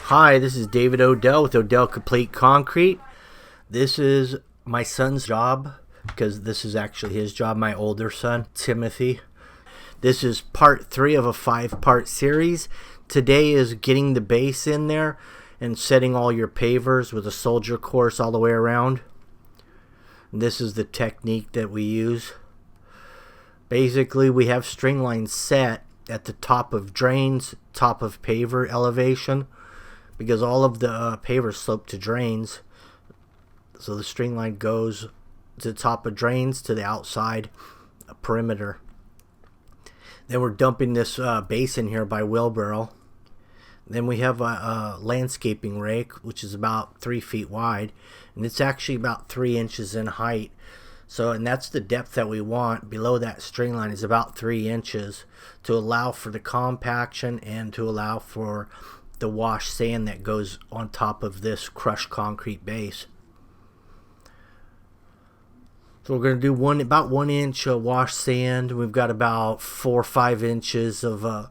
Hi, this is David Odell with Odell Complete Concrete. This is my son's job, because this is actually his job, my older son, Timothy. This is part 3 of a 5-part series. Today is getting the base in there and setting all your pavers with a soldier course all the way around. And this is the technique that we use. Basically, we have string lines set at the top of drains, top of paver elevation, because all of the pavers slope to drains. So the string line goes to the top of drains to the outside perimeter. Then we're dumping this base in here by wheelbarrow. Then we have a landscaping rake, which is about 3 feet wide, and it's actually about 3 inches in height. So, and that's the depth that we want. Below that string line is about 3 inches to allow for the compaction and to allow for the wash sand that goes on top of this crushed concrete base. So we're going to do about 1 inch of wash sand. We've got about 4 or 5 inches of the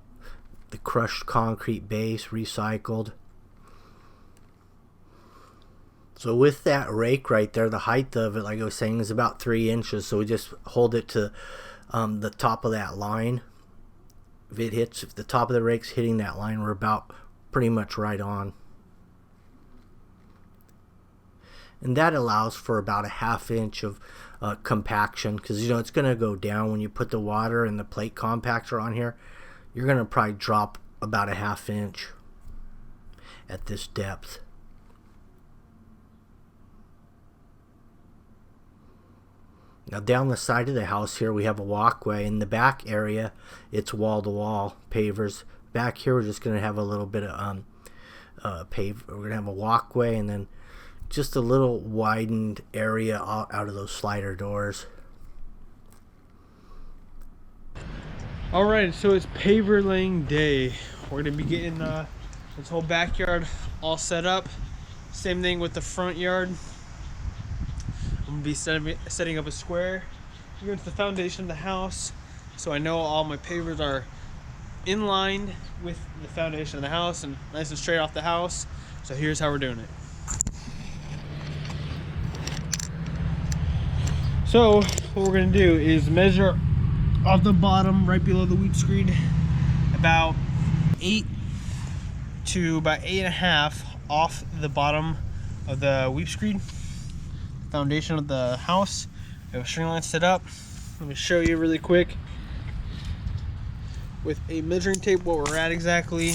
crushed concrete base recycled. So with that rake right there, the height of it, like I was saying, is about 3 inches. So we just hold it to the top of that line. If the top of the rake's hitting that line, we're about pretty much right on. And that allows for about a 1/2 inch of compaction, because you know it's going to go down when you put the water and the plate compactor on here. You're going to probably drop about a 1/2 inch at this depth. Now down the side of the house here we have a walkway. In the back area it's wall-to-wall pavers. Back here we're just going to have a little bit of we're going to have a walkway and then just a little widened area out of those slider doors. Alright, so it's paver laying day. We're going to be getting this whole backyard all set up. Same thing with the front yard. I'm going to be setting up a square against the foundation of the house, so I know all my pavers are in line with the foundation of the house and nice and straight off the house. So here's how we're doing it. So what we're going to do is measure off the bottom right below the weep screed about 8 to about 8.5 off the bottom of the weep screed, foundation of the house. We have a string line set up. Let me show you really quick with a measuring tape what we're at exactly.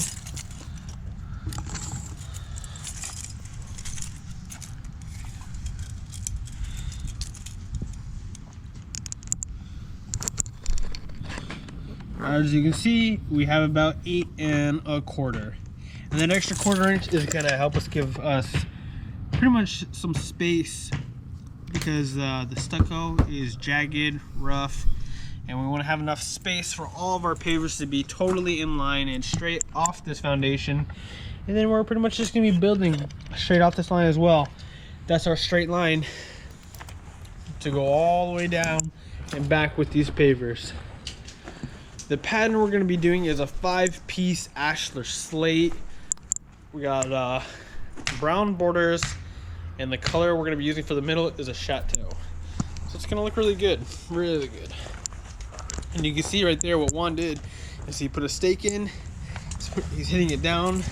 As you can see, we have about 8 1/4, and that extra 1/4 inch is gonna help us give us pretty much some space, because the stucco is jagged, rough, and we want to have enough space for all of our pavers to be totally in line and straight off this foundation. And then we're pretty much just going to be building straight off this line as well. That's our straight line to go all the way down and back with these pavers. The pattern we're going to be doing is a 5-piece ashlar slate. We got brown borders, and the color we're going to be using for the middle is a chateau. So it's going to look really good, really good. And you can see right there what Juan did is he put a stake in, he's hitting it down,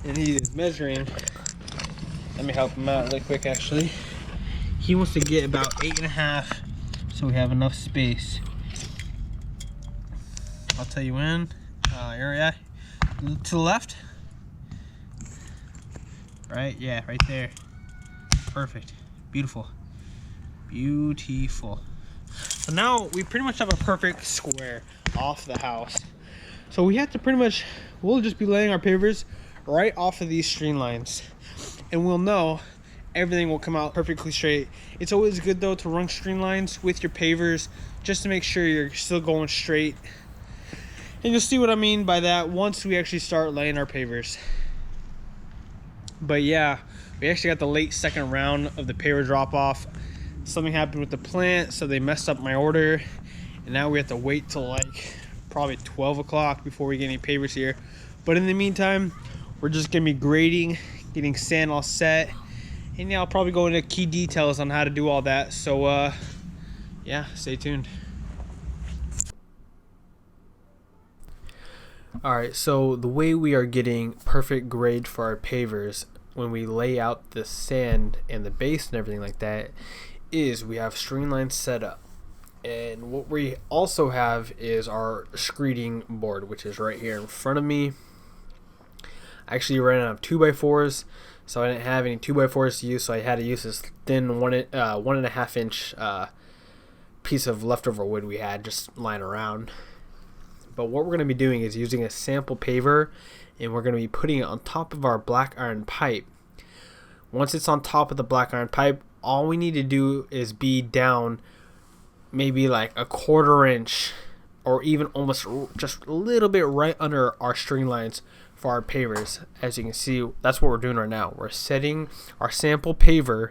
and he is measuring. Let me help him out really quick actually. He wants to get about 8.5 so we have enough space. I'll tell you when. Area to the left. Right, yeah, right there. Perfect. Beautiful. Beautiful. So now we pretty much have a perfect square off the house. So we have to we'll just be laying our pavers right off of these string lines, and we'll know everything will come out perfectly straight. It's always good though to run string lines with your pavers just to make sure you're still going straight. And you'll see what I mean by that once we actually start laying our pavers. But yeah, we actually got the late second round of the paver drop off. Something happened with the plant, so they messed up my order, and now we have to wait till like probably 12 o'clock before we get any pavers here. But in the meantime, we're just gonna be grading, getting sand all set, and yeah, I'll probably go into key details on how to do all that. So yeah, stay tuned. Alright, so the way we are getting perfect grade for our pavers when we lay out the sand and the base and everything like that is we have string lines set up. And what we also have is our screeding board, which is right here in front of me. I actually ran out of 2x4s, so I didn't have any 2x4s to use, so I had to use this thin 1.5 inch piece of leftover wood we had just lying around. But what we're going to be doing is using a sample paver, and we're going to be putting it on top of our black iron pipe. Once it's on top of the black iron pipe, all we need to do is be down maybe like a 1/4 inch or even almost just a little bit right under our string lines for our pavers. As you can see, that's what we're doing right now. We're setting our sample paver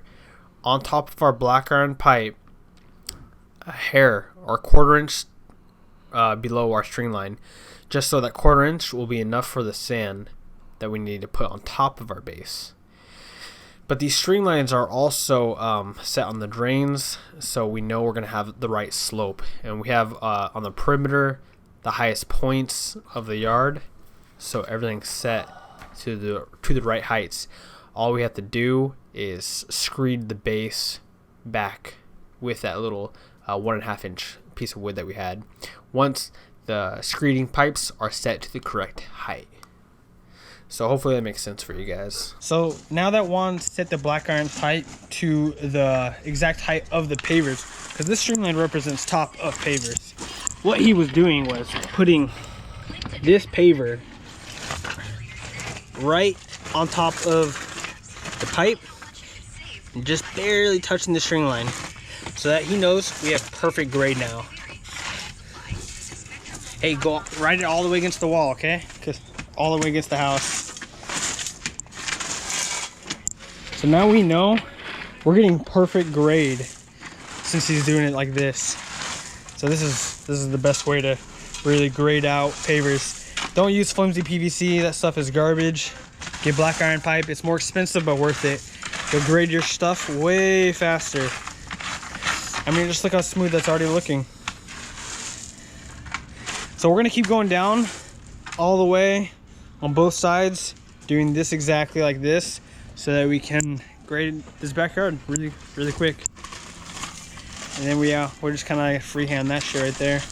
on top of our black iron pipe a hair or 1/4 inch below our string line, just so that 1/4 inch will be enough for the sand that we need to put on top of our base. But these string lines are also set on the drains, so we know we're going to have the right slope. And we have on the perimeter the highest points of the yard, so everything's set to the right heights. All we have to do is screed the base back with that little 1.5 inch piece of wood that we had, once the screeding pipes are set to the correct height. So hopefully that makes sense for you guys. So now that Juan set the black iron pipe to the exact height of the pavers, because this streamline represents top of pavers, what he was doing was putting this paver right on top of the pipe and just barely touching the string line, so that he knows we have perfect grade now. Hey, go ride it all the way against the wall, okay? Because all the way against the house. So now we know we're getting perfect grade since he's doing it like this. So this is the best way to really grade out pavers. Don't use flimsy PVC. That stuff is garbage. Get black iron pipe. It's more expensive but worth it. You'll grade your stuff way faster. I mean, just look how smooth that's already looking. So we're gonna keep going down all the way on both sides, doing this exactly like this, so that we can grade this backyard really, really quick. And then we're just kind of freehand that shit right there.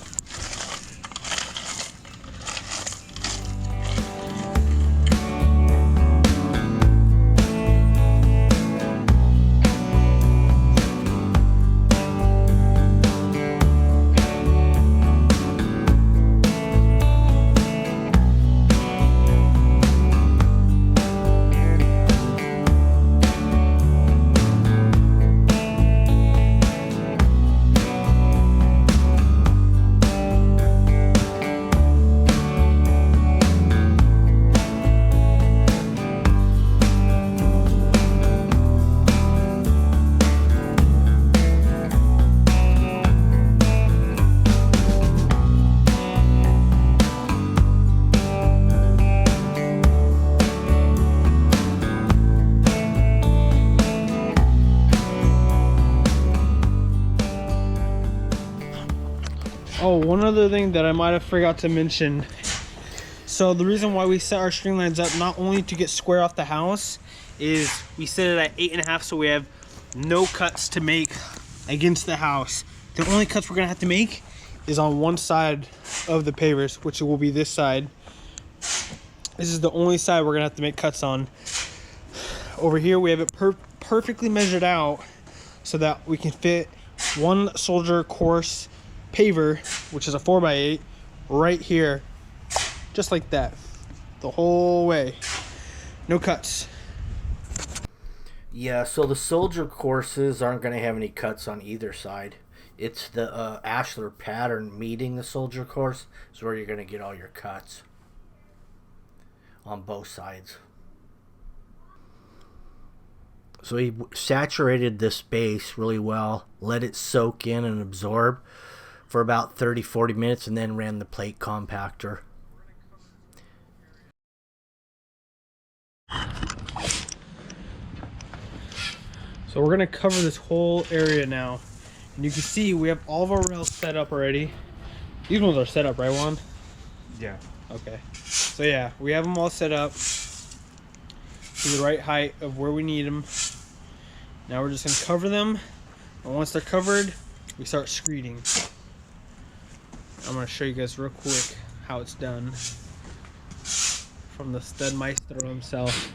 Oh, one other thing that I might have forgot to mention. So the reason why we set our string lines up, not only to get square off the house, is we set it at 8.5, so we have no cuts to make against the house. The only cuts we're gonna have to make is on one side of the pavers, which will be this side. This is the only side we're gonna have to make cuts on. Over here we have it perfectly measured out so that we can fit one soldier course paver, which is a 4x8, right here, just like that, the whole way, no cuts. Yeah, so the soldier courses aren't going to have any cuts on either side. It's the ashlar pattern meeting the soldier course is where you're going to get all your cuts on both sides. So he saturated this base really well, let it soak in and absorb for about 30-40 minutes, and then ran the plate compactor. So we're gonna cover this whole area now. And you can see we have all of our rails set up already. These ones are set up, right, Juan? Yeah. Okay. So yeah, we have them all set up to the right height of where we need them. Now we're just gonna cover them. And once they're covered, we start screeding. I'm gonna show you guys real quick how it's done from the stud maestro himself.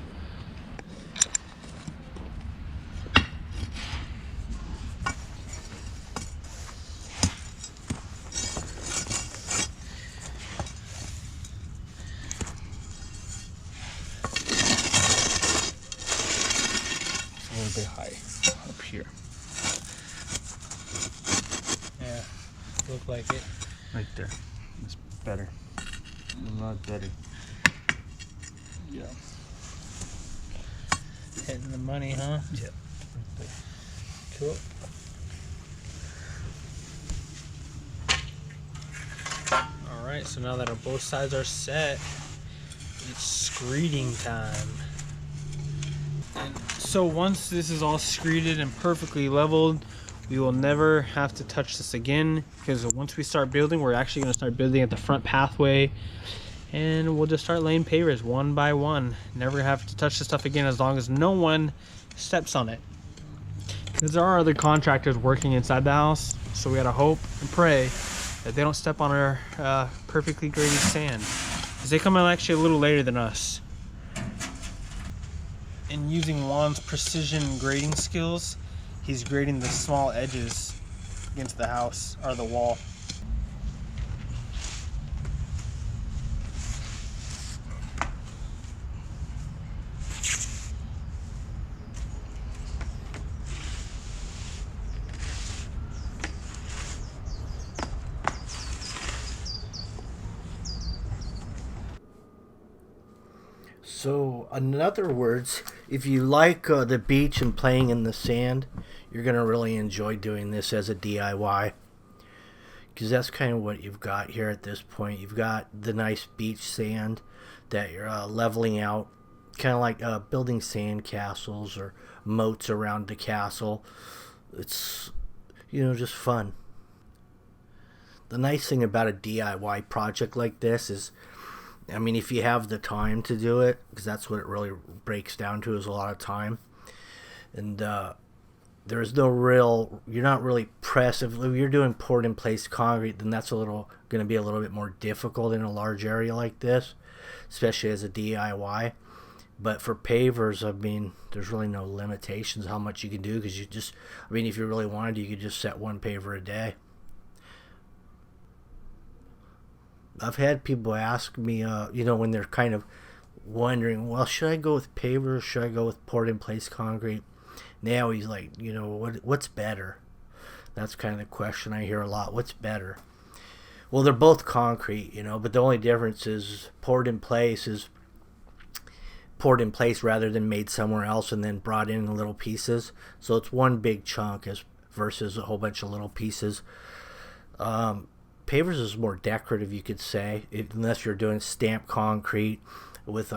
A little bit high up here. Yeah, look like it. Right there. It's better. A lot better. Yeah. Hitting the money, huh? Yeah. Right there. Cool. Alright, so now that our both sides are set, it's screeding time. And so once this is all screeded and perfectly leveled, we will never have to touch this again, because once we start building, we're actually going to start building at the front pathway, and we'll just start laying pavers one by one. Never have to touch the stuff again as long as no one steps on it. Because there are other contractors working inside the house, so we gotta hope and pray that they don't step on our perfectly graded sand, because they come in actually a little later than us. And using Juan's precision grading skills, he's grading the small edges against the house or the wall. So, in other words, if you like the beach and playing in the sand, you're going to really enjoy doing this as a DIY. Because that's kind of what you've got here at this point. You've got the nice beach sand that you're leveling out. Kind of like building sand castles or moats around the castle. It's, you know, just fun. The nice thing about a DIY project like this is, I mean, if you have the time to do it, because that's what it really breaks down to, is a lot of time. And there's no real, you're not really pressed. If you're doing poured in place concrete, then that's going to be a little bit more difficult in a large area like this, especially as a DIY. But for pavers, I mean, there's really no limitations how much you can do, because you just, I mean, if you really wanted to, you could just set one paver a day. I've had people ask me, you know, when they're kind of wondering, well, should I go with paver or should I go with poured in place concrete? Now he's like, you know, what's better? That's kind of the question I hear a lot. What's better? Well, they're both concrete, you know, but the only difference is poured in place rather than made somewhere else and then brought in little pieces. So it's one big chunk versus a whole bunch of little pieces. Pavers is more decorative, you could say, unless you're doing stamped concrete with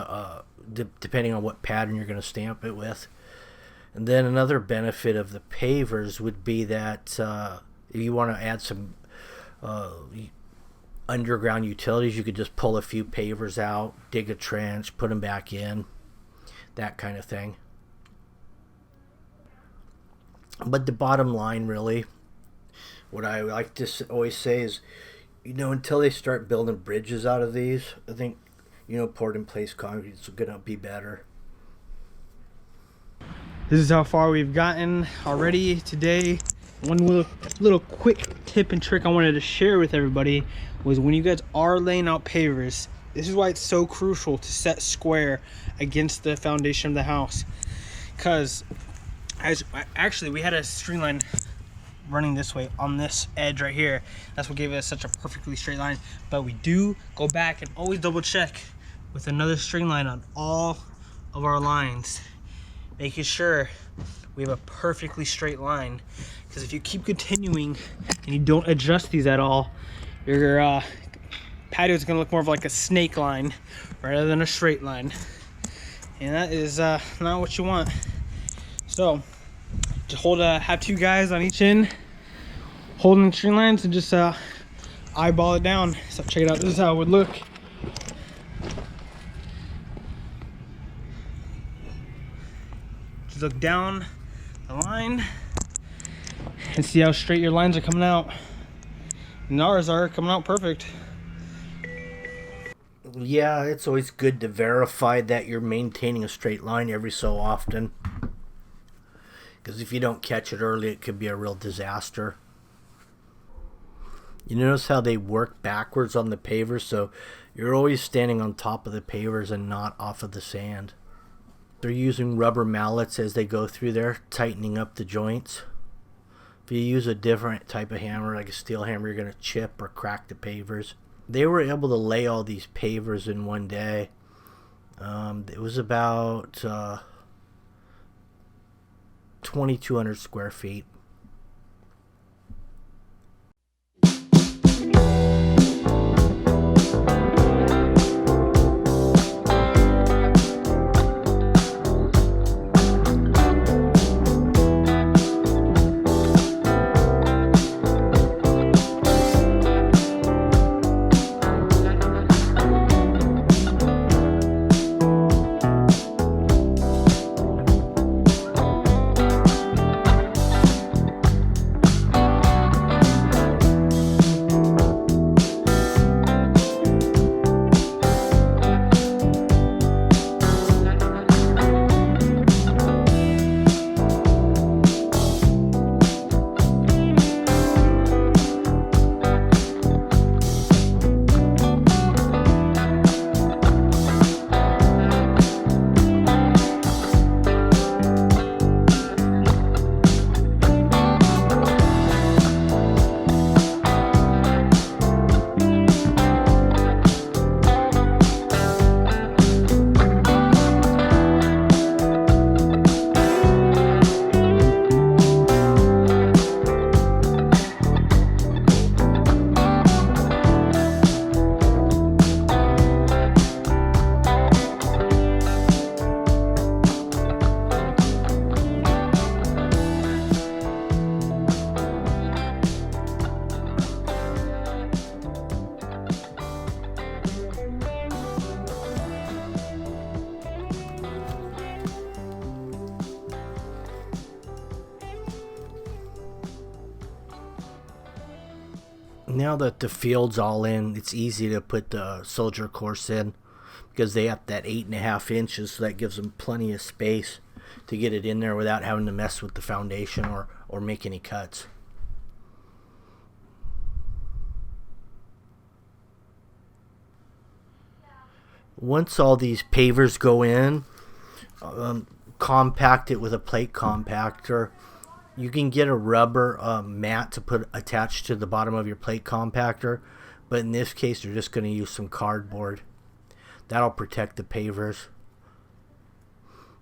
depending on what pattern you're going to stamp it with. And then another benefit of the pavers would be that if you want to add some underground utilities, you could just pull a few pavers out, dig a trench, put them back in, that kind of thing. But the bottom line, really, what I like to always say is, you know, until they start building bridges out of these, I think, you know, poured in place concrete is going to be better. This is how far we've gotten already today. One little quick tip and trick I wanted to share with everybody was, when you guys are laying out pavers, this is why it's so crucial to set square against the foundation of the house. Because actually we had a string line running this way on this edge right here. That's what gave us such a perfectly straight line. But we do go back and always double check with another string line on all of our lines, making sure we have a perfectly straight line. Because if you keep continuing and you don't adjust these at all, your patio is going to look more of like a snake line rather than a straight line, and that is not what you want. So Just have 2 guys on each end holding the string lines and just eyeball it down. So check it out. This is how it would look. Just look down the line and see how straight your lines are coming out. And ours are coming out perfect. Yeah, it's always good to verify that you're maintaining a straight line every so often. Because if you don't catch it early, it could be a real disaster. You notice how they work backwards on the pavers, so you're always standing on top of the pavers and not off of the sand. They're using rubber mallets as they go through there, tightening up the joints. If you use a different type of hammer, like a steel hammer, you're going to chip or crack the pavers. They were able to lay all these pavers in one day. It was about 2,200 square feet. Now that the field's all in, it's easy to put the soldier course in because they have that 8.5 inches, so that gives them plenty of space to get it in there without having to mess with the foundation or make any cuts. Once all these pavers go in, compact it with a plate compactor. You can get a rubber mat to put attached to the bottom of your plate compactor, but in this case you're just going to use some cardboard. That'll protect the pavers,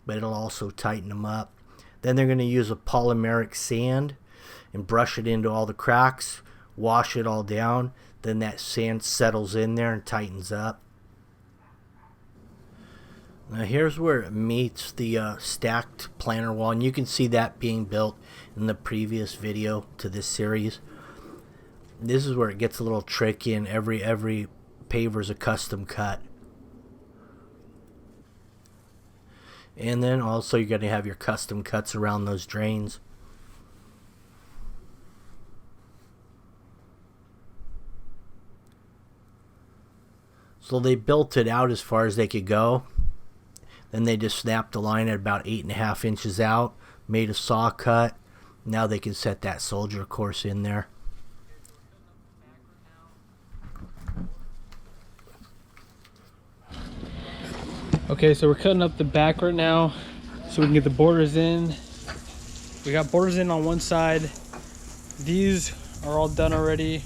but it'll also tighten them up. Then they're going to use a polymeric sand and brush it into all the cracks, wash it all down, then that sand settles in there and tightens up. Now here's where it meets the stacked planter wall, and you can see that being built in the previous video to this series. This is where it gets a little tricky, and every paver is a custom cut. And then also you're going to have your custom cuts around those drains. So they built it out as far as they could go. Then they just snapped the line at about 8.5 inches out, made a saw cut. Now they can set that soldier course in there. Okay, so we're cutting up the back right now so we can get the borders in. We got borders in on one side. These are all done already.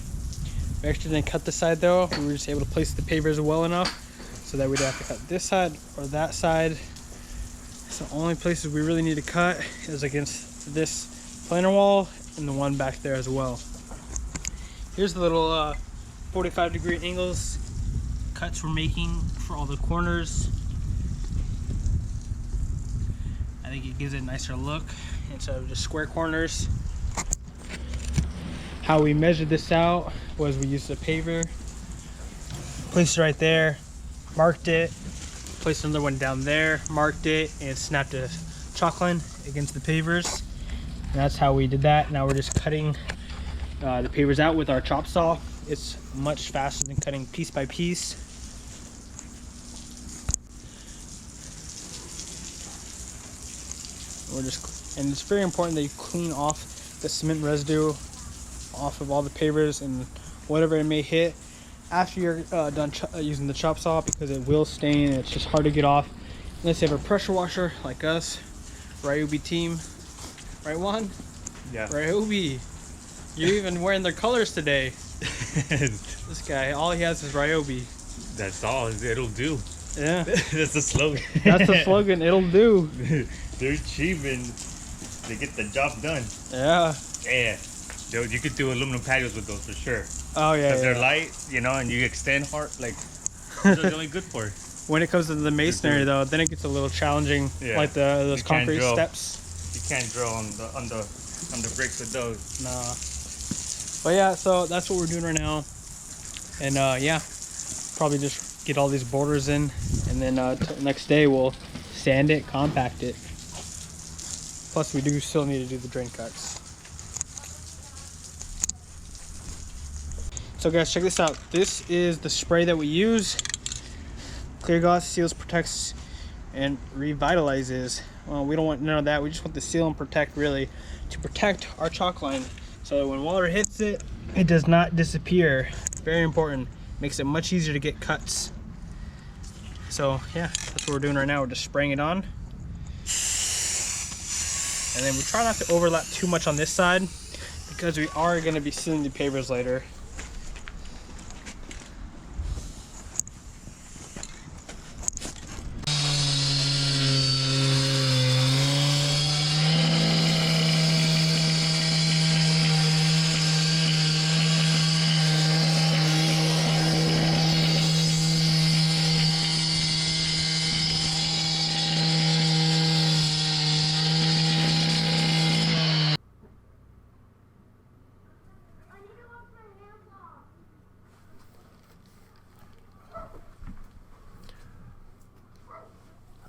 We actually didn't cut the side though. We were just able to place the pavers well enough so that we don't have to cut this side or that side. So the only places we really need to cut is against this planter wall and the one back there as well. Here's the little 45-degree angles cuts we're making for all the corners. I think it gives it a nicer look instead of just square corners. How we measured this out was we used a paver, placed it right there, marked it, placed another one down there, marked it, and snapped a chalk line against the pavers. And that's how we did that. Now we're just cutting the pavers out with our chop saw. It's much faster than cutting piece by piece. And it's very important that you clean off the cement residue off of all the pavers and whatever it may hit after you're done using the chop saw, because it will stain and it's just hard to get off unless you have a pressure washer like us. Ryobi team, right, Juan? Yeah. Ryobi, you're even wearing their colors today. This guy, all he has is Ryobi. That's all. It'll do. Yeah. That's the slogan. That's the slogan. It'll do. They're cheap and they get the job done. Yeah. Yeah. Dude, you could do aluminum patios with those for sure. Oh yeah. Because they're light, you know, and you extend hard. Like, those are really good for it. When it comes to the masonry, though, then it gets a little challenging. Yeah. Like those You can't concrete drill. steps. You can't drill on the bricks with those. Nah. But yeah, so that's what we're doing right now. And yeah, probably just get all these borders in, and then next day we'll sand it, compact it. Plus, we do still need to do the drain cuts. So guys, check this out. This is the spray that we use. Clear gloss, seals, protects, and revitalizes. Well, we don't want none of that. We just want the seal and protect, really, to protect our chalk line so that when water hits it, it does not disappear. Very important. Makes it much easier to get cuts. So yeah, that's what we're doing right now. We're just spraying it on. And then we try not to overlap too much on this side because we are going to be sealing the pavers later.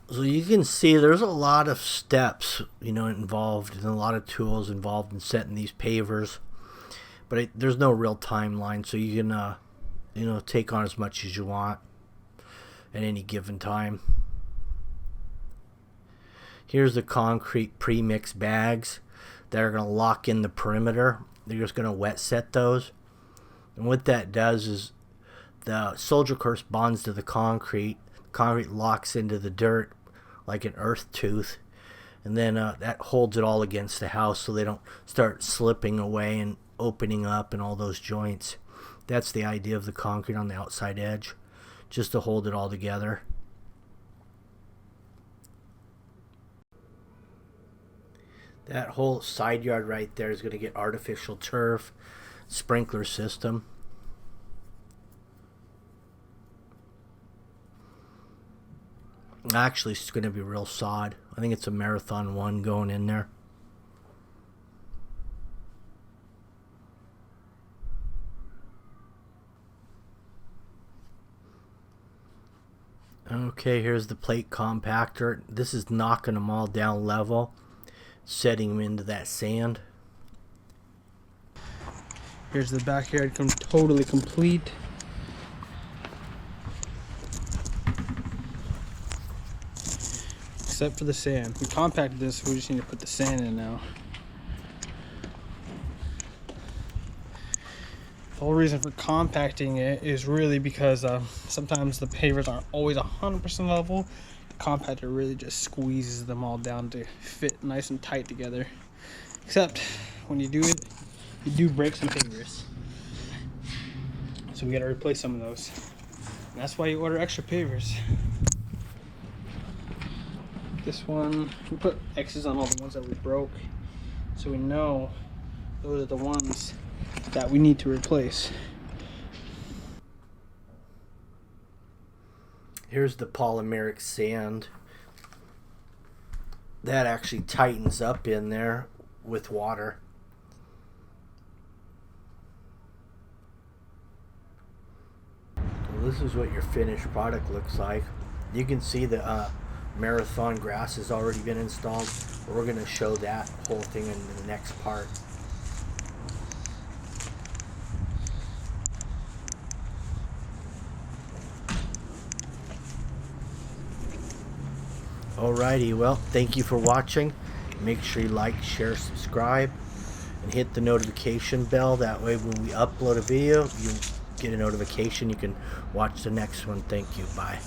So you can see there's a lot of steps, involved, and a lot of tools involved in setting these pavers. But there's no real timeline, so you can, take on as much as you want at any given time. Here's the concrete pre-mix bags that are going to lock in the perimeter. They're just going to wet set those. And what that does is the soldier course bonds to the concrete. Concrete locks into the dirt like an earth tooth, and then that holds it all against the house so they don't start slipping away and opening up and all those joints. That's the idea of the concrete on the outside edge, just to hold it all together. That whole side yard right there is going to get artificial turf, sprinkler system. Actually, it's going to be real sod. I think it's a Marathon 1 going in there. Okay, here's the plate compactor. This is knocking them all down level, setting them into that sand. Here's the backyard, totally complete. Except for the sand. We compacted this, we just need to put the sand in now. The whole reason for compacting it is really because sometimes the pavers aren't always 100% level. The compactor really just squeezes them all down to fit nice and tight together. Except when you do it, you do break some pavers. So we gotta replace some of those. And that's why you order extra pavers. This one, we put X's on all the ones that we broke, so we know those are the ones that we need to replace. Here's the polymeric sand. that actually tightens up in there with water. Well, this is what your finished product looks like. You can see the marathon grass has already been installed. We're going to show that whole thing in the next part. Alrighty, well, thank you for watching. Make sure you like, share, subscribe, and hit the notification bell. That way when we upload a video, you get a notification. You can watch the next one. Thank you. Bye.